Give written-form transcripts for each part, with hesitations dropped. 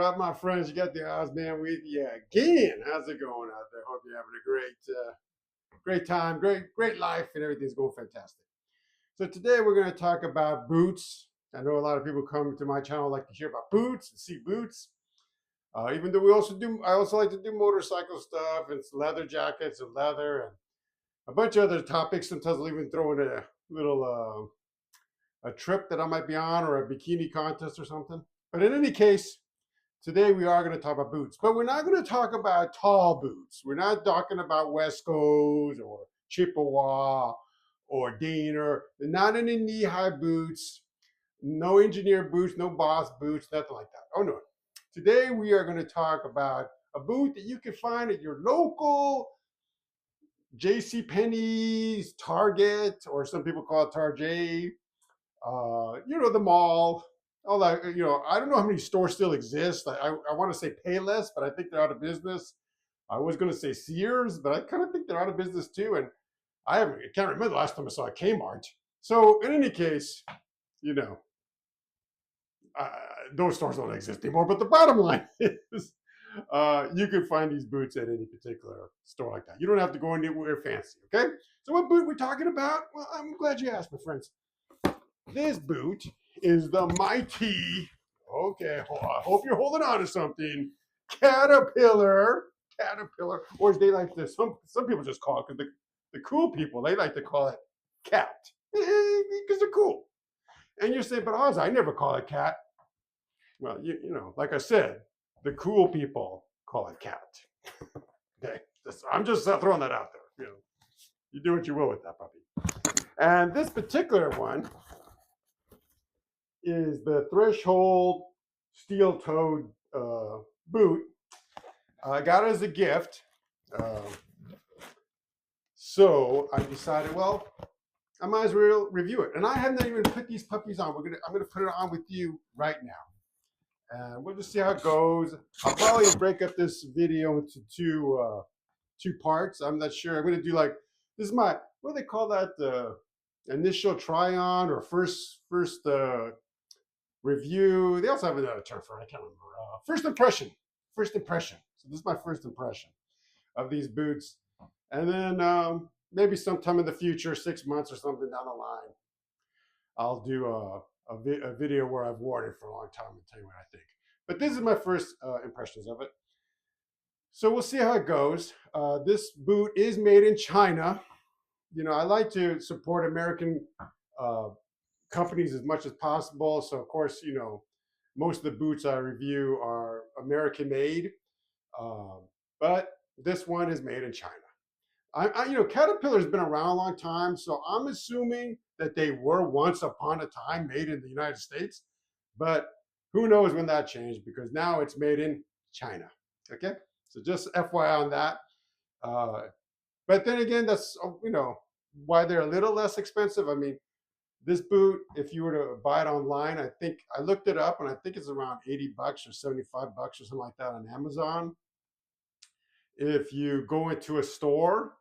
Right, my friends, you got the Ozman with you again. How's it going out there? Hope you're having a great time, great life, and everything's going fantastic. So today we're going to talk about boots. I know a lot of people come to my channel like to hear about boots and see boots. Even though I also like to do motorcycle stuff. It's leather jackets and leather and a bunch of other topics. Sometimes I'll even throw in a little a trip that I might be on or a bikini contest or something. But in any case, today we are going to talk about boots, but we're not going to talk about tall boots. We're not talking about Wesco's or Chippewa or Diener. Not any knee-high boots, no engineer boots, no Boss boots, nothing like that. Oh no. Today we are going to talk about a boot that you can find at your local J.C. Penney's, Target, or some people call it Target. The mall, all that. I don't know how many stores still exist. I want to say Payless, but I think they're out of business. I was going to say Sears, but I kind of think they're out of business too. And I can't remember the last time I saw a Kmart. So in any case, you know, uh, those stores don't exist anymore. But the bottom line is, you can find these boots at any particular store like that. You don't have to go anywhere fancy. Okay. So what boot we're talking about? Well, I'm glad you asked, my friends. This boot is the mighty, okay, I hope you're holding on to something, Caterpillar, or as they like to, some people just call it, because the cool people, they like to call it cat, because they're cool. And you say, but Oz, I never call it cat. Well, like I said, the cool people call it cat. Okay, I'm just throwing that out there. You do what you will with that puppy. And this particular one is the Threshold steel-toed boot. I got it as a gift. So I decided, well, I might as well review it. And I haven't even put these puppies on. I'm gonna put it on with you right now. And we'll just see how it goes. I'll probably break up this video into two parts. I'm not sure. I'm gonna do this is my, what do they call that? Initial try-on or first review. They also have another term for it. I can't remember. First impression. First impression. So this is my first impression of these boots. And then maybe sometime in the future, 6 months or something down the line, I'll do a video where I've worn it for a long time and tell you what I think. But this is my first impressions of it. So we'll see how it goes. This boot is made in China. I like to support American companies as much as possible. So of course, most of the boots I review are American made, but this one is made in China. Caterpillar's been around a long time, so I'm assuming that they were once upon a time made in the United States, but who knows when that changed, because now it's made in China. Okay, so just FYI on that. But then again, that's why they're a little less expensive. I mean, this boot, if you were to buy it online, I think I looked it up and I think it's around $80 or $75 or something like that on Amazon. If you go into a store,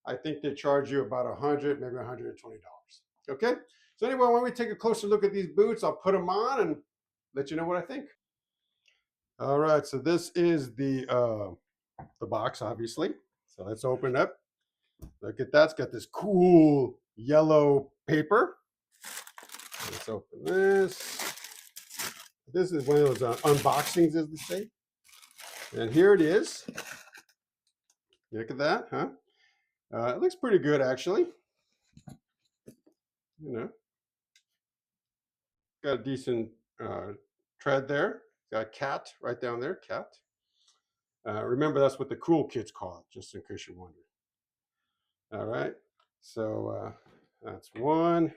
I think they charge you about $100, maybe $120. Okay. So anyway, when we take a closer look at these boots, I'll put them on and let you know what I think. All right. So this is the box, obviously. So let's open it up. Look at that. It's got this cool yellow paper. Let's open this. This is one of those unboxings, as they say. And here it is. Look at that, huh? It looks pretty good, actually. Got a decent tread there. Got cat right down there, cat. Remember, that's what the cool kids call it, just in case you're wondering. All right, so that's one.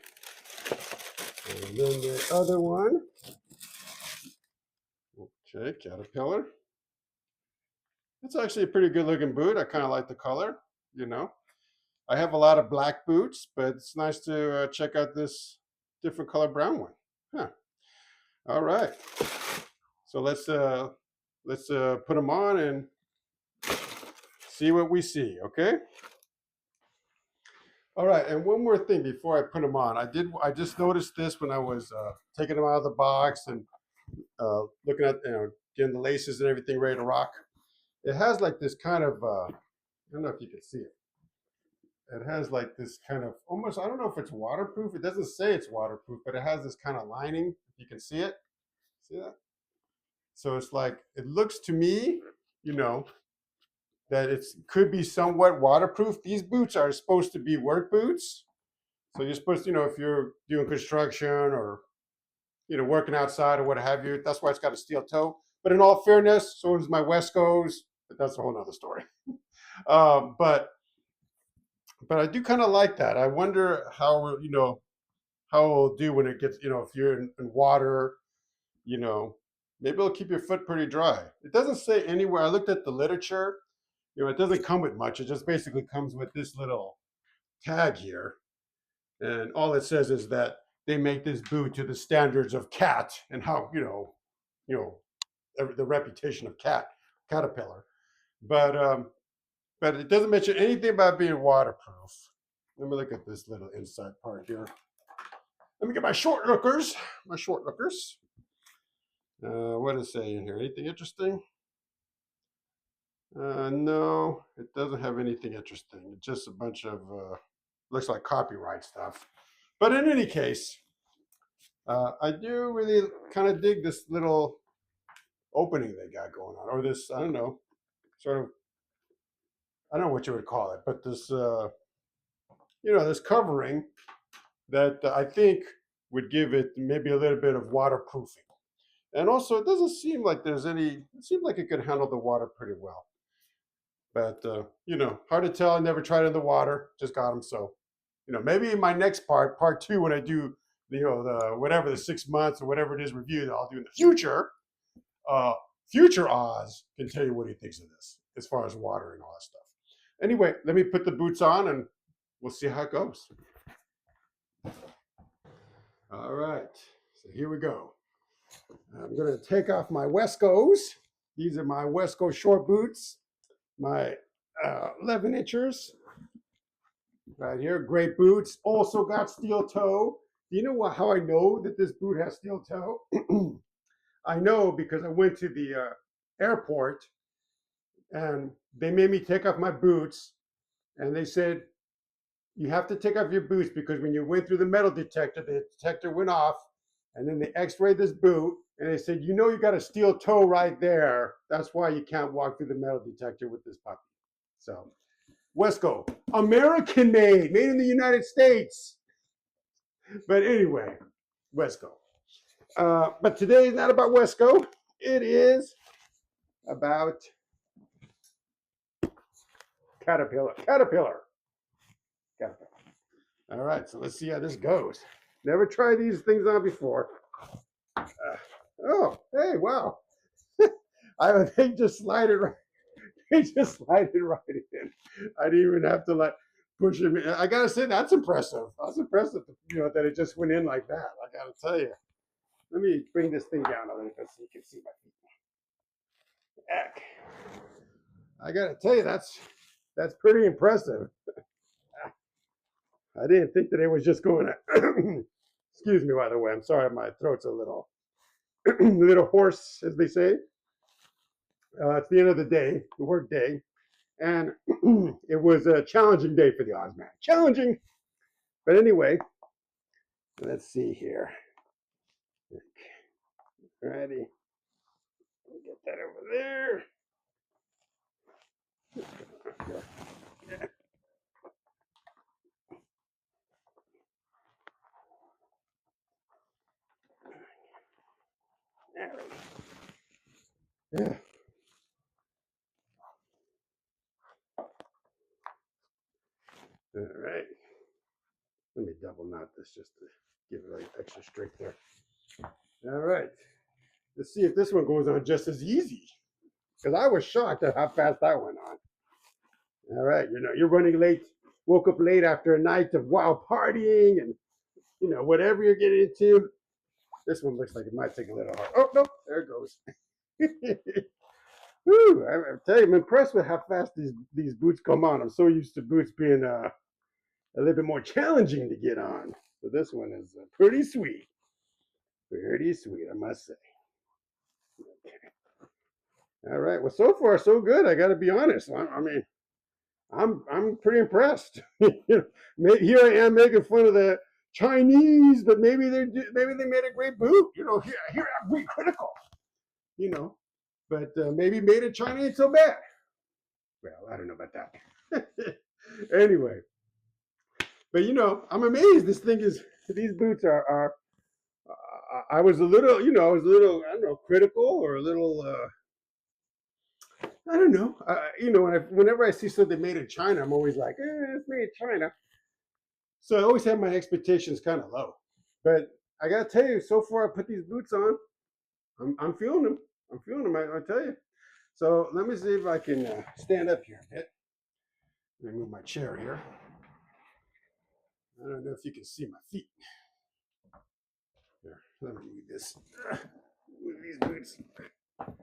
And then the other one. Okay, Caterpillar. It's actually a pretty good looking boot. I kind of like the color, I have a lot of black boots, but it's nice to check out this different color brown one. Huh. All right. So let's put them on and see what we see, okay? All right, and one more thing before I put them on. I just noticed this when I was taking them out of the box and looking at, getting the laces and everything ready to rock. It has like this kind of, I don't know if you can see it. It has like this kind of almost, I don't know if it's waterproof. It doesn't say it's waterproof, but it has this kind of lining. If you can see it. See that? So it's like, it looks to me, you know, that it could be somewhat waterproof. These boots are supposed to be work boots. So you're supposed to, if you're doing construction or, working outside or what have you, that's why it's got a steel toe. But in all fairness, so does my Wescos, but that's a whole nother story. But I do kind of like that. I wonder how, how it'll do when it gets, if you're in water, you know, maybe it'll keep your foot pretty dry. It doesn't say anywhere. I looked at the literature. It doesn't come with much. It just basically comes with this little tag here. And all it says is that they make this boot to the standards of Cat and how, the reputation of Caterpillar. But it doesn't mention anything about being waterproof. Let me look at this little inside part here. Let me get my short lookers. My short lookers. What does it say in here? Anything interesting? No, it doesn't have anything interesting. It's just a bunch of looks like copyright stuff. But in any case, I do really kind of dig this little opening they got going on, or this, I don't know, sort of, I don't know what you would call it, but this, this covering that I think would give it maybe a little bit of waterproofing. And also, it doesn't seem like there's any, it seems like it could handle the water pretty well. But, hard to tell. I never tried it in the water, just got them. So, maybe in my next part two, when I do, the whatever, the 6 months or whatever it is review that I'll do in the future, future Oz can tell you what he thinks of this as far as water and all that stuff. Anyway, let me put the boots on and we'll see how it goes. All right, so here we go. I'm going to take off my Wescos. These are my Wesco short boots, my 11 inchers right here. Great boots. Also got steel toe. Do you know how I know that this boot has steel toe? I know because I went to the airport and they made me take off my boots and they said, you have to take off your boots because when you went through the metal detector, the detector went off and then they x-rayed this boot and they said, you got a steel toe right there. That's why you can't walk through the metal detector with this puppy. So Wesco, American made in the United States. But anyway, Wesco. But today is not about Wesco. It is about Caterpillar. All right, so let's see how this goes. Never tried these things on before. Oh, hey, wow. They just slide it right. They just slide it right in. I didn't even have to push him in. I gotta say that's impressive. That's impressive, that it just went in like that. I gotta tell you. Let me bring this thing down a little bit so you can see my feet. Heck. I gotta tell you, that's pretty impressive. I didn't think that it was just going to. Excuse me, by the way. I'm sorry, my throat's a little, little hoarse, as they say. It's the end of the day, the work day, and it was a challenging day for the Ozman. Challenging, but anyway, let's see here. Ready? Get that over there. Yeah. All right. Let me double knot this just to give it extra strength there. All right. Let's see if this one goes on just as easy. Because I was shocked at how fast that went on. All right. You're running late, woke up late after a night of wild partying and, whatever you're getting into. This one looks like it might take a little hard. Oh, no. There it goes. Whew, I tell you, I'm impressed with how fast these boots come on. I'm so used to boots being a little bit more challenging to get on. So this one is pretty sweet. Pretty sweet, I must say. Okay. All right. Well, so far so good. I got to be honest. I mean, I'm pretty impressed. Here I am making fun of the Chinese, but maybe they made a great boot. Here I'm being critical. You know, but maybe made in China ain't so bad. Well, I don't know about that. Anyway, but I'm amazed. These boots are. I was a little, I don't know, critical or a little. I don't know. Whenever I see something made in China, I'm always like, it's made in China. So I always have my expectations kind of low. But I gotta tell you, so far I put these boots on, I'm feeling them. I'm feeling them. I tell you. So let me see if I can stand up here a bit. Let me move my chair here. I don't know if you can see my feet. Here, let me move this. Move these boots. I'm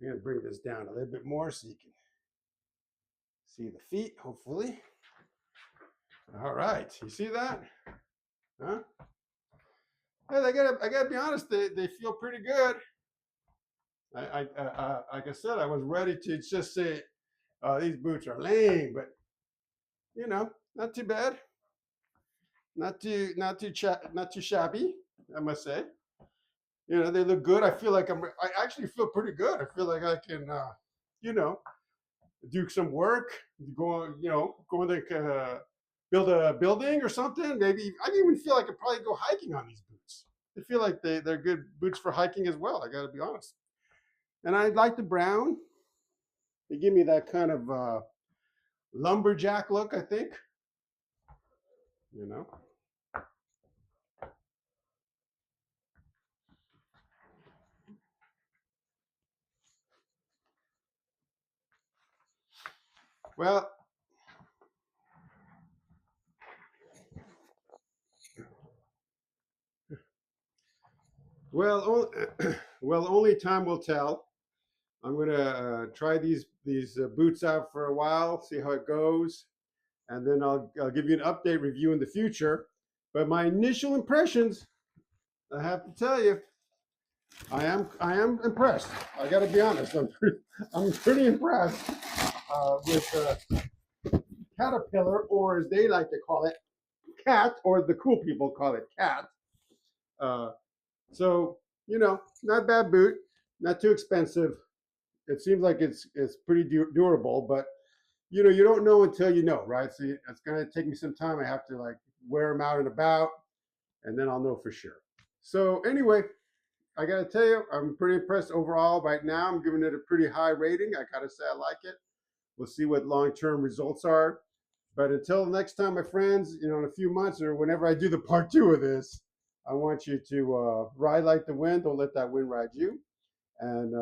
gonna bring this down a little bit more so you can see the feet, hopefully. All right, you see that? Huh? Hey, I gotta be honest. They feel pretty good. Like I said, I was ready to just say these boots are lame, but not too bad. Not too shabby, I must say. They look good. I feel like I actually feel pretty good. I feel like I can, you know, do some work, go in the, build a building or something. Maybe I even feel like I could probably go hiking on these boots. I feel like they're good boots for hiking as well. I got to be honest. And I like the brown. They give me that kind of lumberjack look, I think. You know. Well, well, well, only time will tell. I'm gonna try these boots out for a while, see how it goes, and then I'll give you an update review in the future. But my initial impressions, I have to tell you, I am impressed. I got to be honest. I'm pretty impressed with Caterpillar, or as they like to call it, Cat, or the cool people call it Cat. Uh, so not bad boot, not too expensive. It seems like it's pretty durable, but you don't know until you know, right? So it's gonna take me some time. I have to like wear them out and about, and then I'll know for sure. So anyway, I gotta tell you, I'm pretty impressed overall. Right now, I'm giving it a pretty high rating. I gotta say I like it. We'll see what long-term results are. But until next time, my friends, in a few months or whenever I do the part 2 of this, I want you to ride like the wind. Don't let that wind ride you. And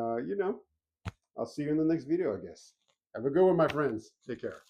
I'll see you in the next video, I guess. Have a good one, my friends. Take care.